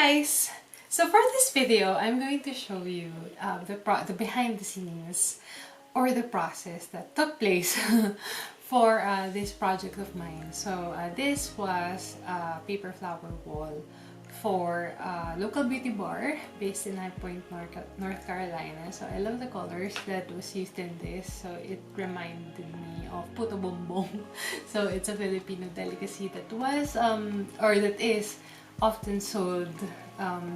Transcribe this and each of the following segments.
guys! So for this video, I'm going to show you the behind the scenes or the process that took place for this project of mine. So this was a paper flower wall for a local beauty bar based in High Point, North Carolina. So I love the colors that was used in this. So it reminded me of Puto bumbong. So it's a Filipino delicacy that was or that is often sold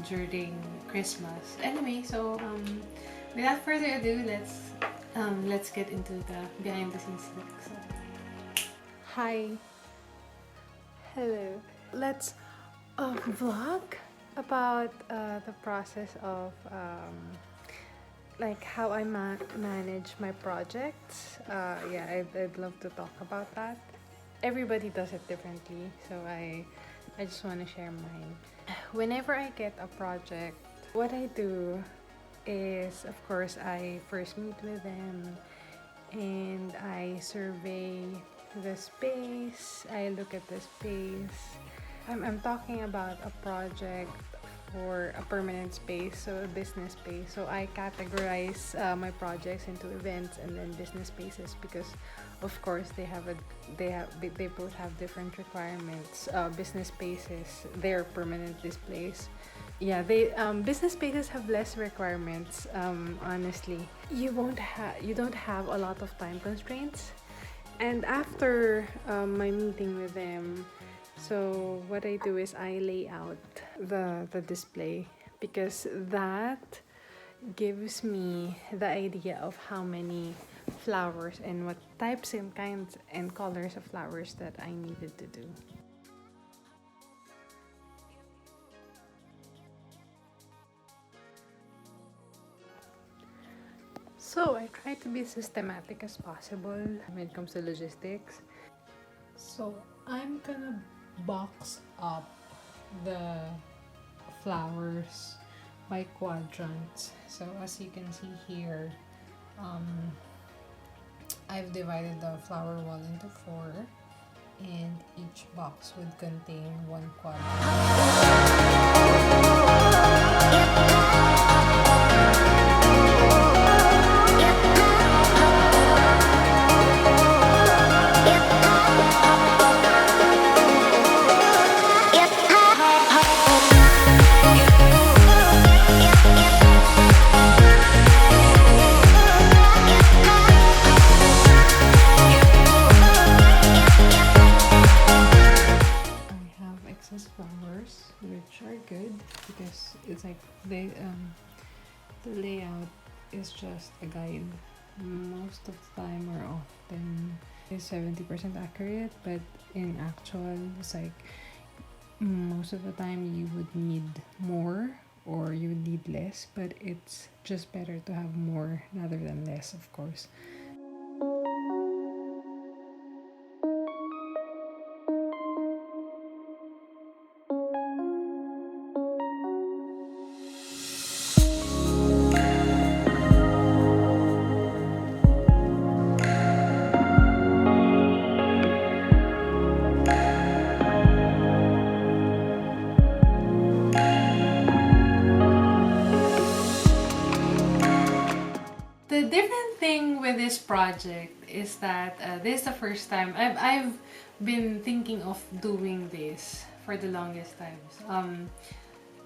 during Christmas. Anyway, so without further ado, let's get into the behind the scenes look. So, hi, hello. Let's vlog about the process of like how I manage my projects. Yeah, I'd love to talk about that. Everybody does it differently, so I just want to share mine. Whenever I get a project, what I do is, of course, I first meet with them and I survey the space. I look at the space. I'm talking about a project for a permanent space, so a business space. So I categorize my projects into events and then business spaces because, of course, they both have different requirements. Business spaces, they're permanent displays. Yeah, business spaces have less requirements. Honestly, you don't have a lot of time constraints. And after my meeting with them, so what I do is I lay out the display because that gives me the idea of how many flowers and what types and kinds and colors of flowers that I needed to do. So I try to be systematic as possible when it comes to logistics. So I'm gonna box up the flowers by quadrants. So as you can see here, I've divided the flower wall into 4 and each box would contain 1 quadrant. Flowers, which are good because it's like the layout is just a guide. Most of the time or often is 70% accurate, but in actual it's like most of the time you would need more or you would need less, but it's just better to have more rather than less, of course. The different thing with this project is that this is the first time I've been thinking of doing this for the longest times.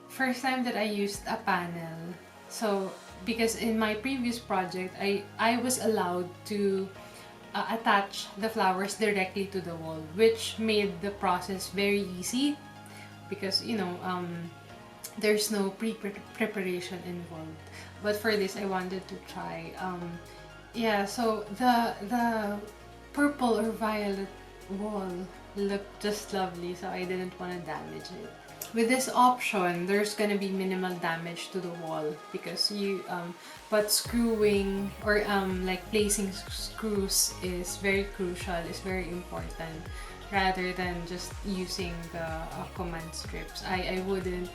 First time that I used a panel. So because in my previous project I was allowed to attach the flowers directly to the wall, which made the process very easy because there's no preparation involved. But for this, I wanted to try. Yeah, so the purple or violet wall looked just lovely, so I didn't want to damage it. With this option, there's gonna be minimal damage to the wall because but screwing or like placing screws is very crucial, is very important. Rather than just using the command strips, I wouldn't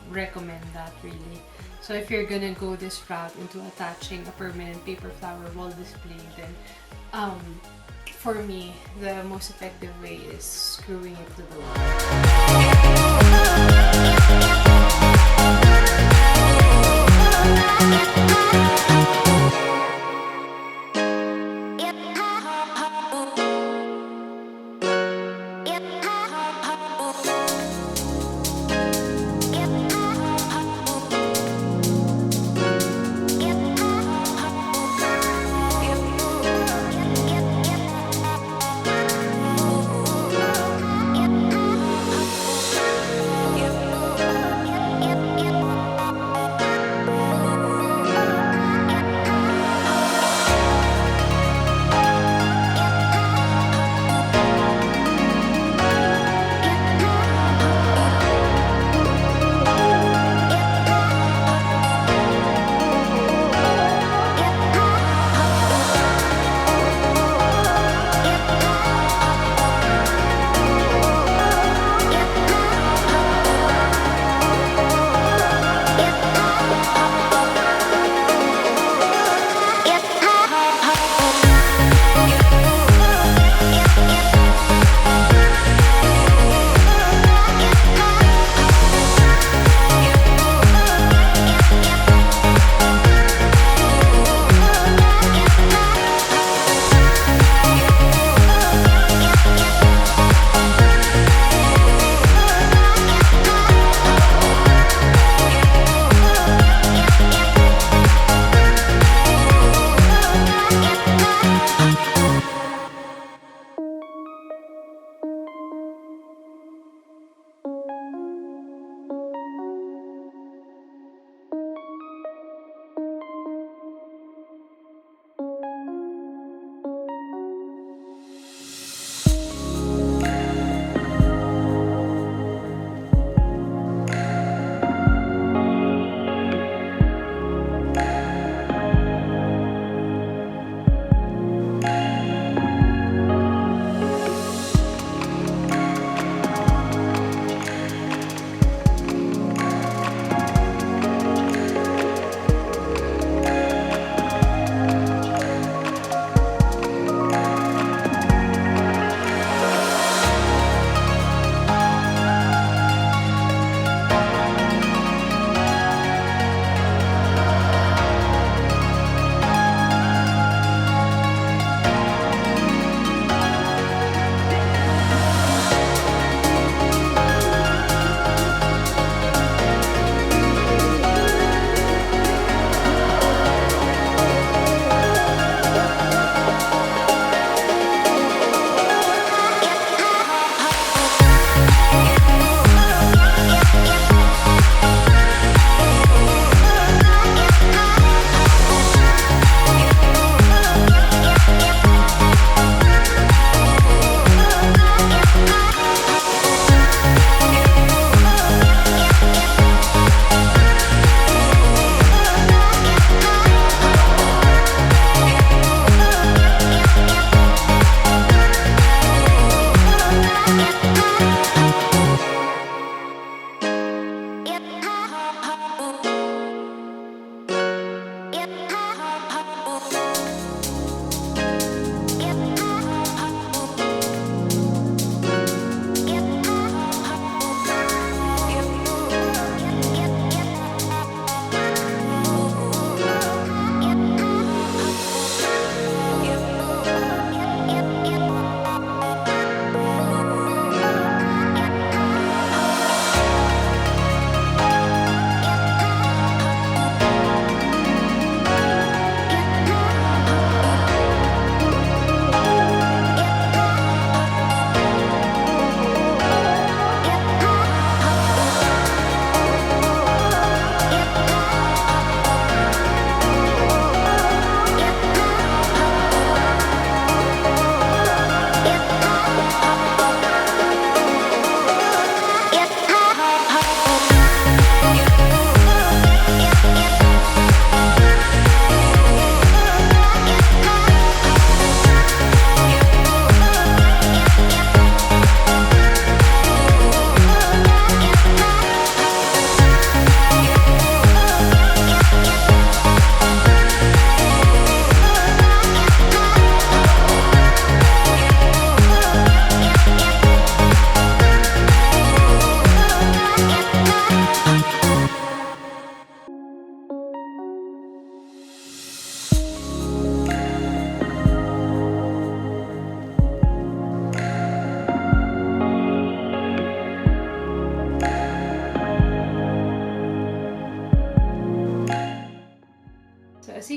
recommend that really. So if you're gonna go this route into attaching a permanent paper flower wall display, then for me, the most effective way is screwing it to the wall.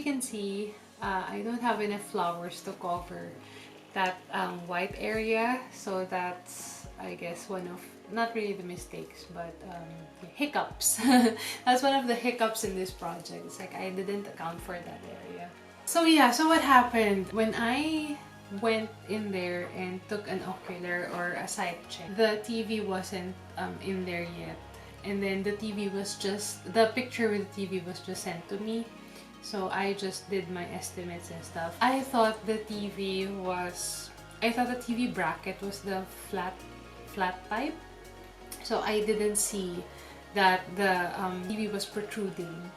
you can see, I don't have enough flowers to cover that white area, so that's, I guess, one of, not really the mistakes, but hiccups. That's one of the hiccups in this project. It's like I didn't account for that area. So yeah, so what happened when I went in there and took an ocular or a sight check, the TV wasn't in there yet, and then the TV was just, the picture with the TV was just sent to me. So I just did my estimates and stuff. I thought the TV bracket was the flat type. So I didn't see that the TV was protruding.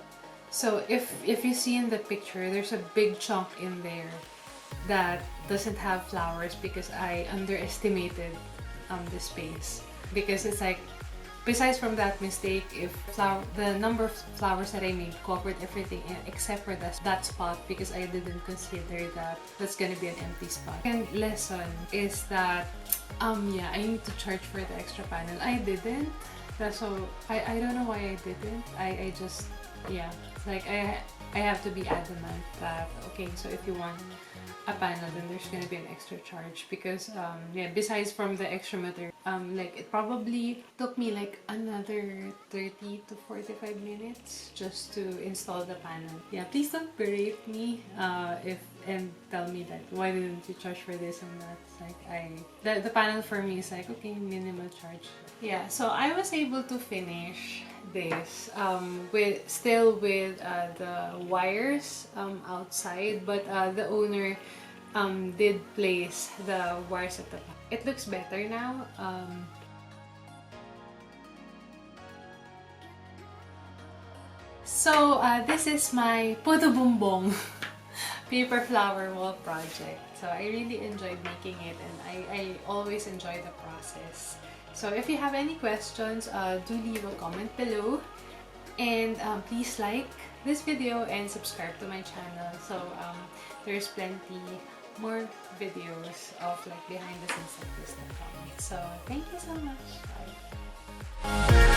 So if you see in the picture, there's a big chunk in there that doesn't have flowers because I underestimated the space. Because it's like, besides from that mistake, if the number of flowers that I made covered everything except for that spot, because I didn't consider that that's gonna be an empty spot. And lesson is that yeah, I need to charge for the extra panel. I didn't. So I don't know why I didn't. I just, yeah, it's like I have to be adamant that, okay, so if you want a panel, then there's gonna be an extra charge, because yeah, besides from the extra material, like it probably took me like another 30 to 45 minutes just to install the panel. Yeah, please don't berate me and tell me that why didn't you charge for this and that. It's like the panel for me is like, okay, minimal charge. Yeah, so I was able to finish this with the wires outside, but the owner did place the wires at the back. It looks better now. So this is my Puto bumbong paper flower wall project. So I really enjoyed making it, and I always enjoy the process. So if you have any questions, do leave a comment below, and please like this video and subscribe to my channel. So there's plenty more videos of like behind the scenes like this to come. So thank you so much. Bye.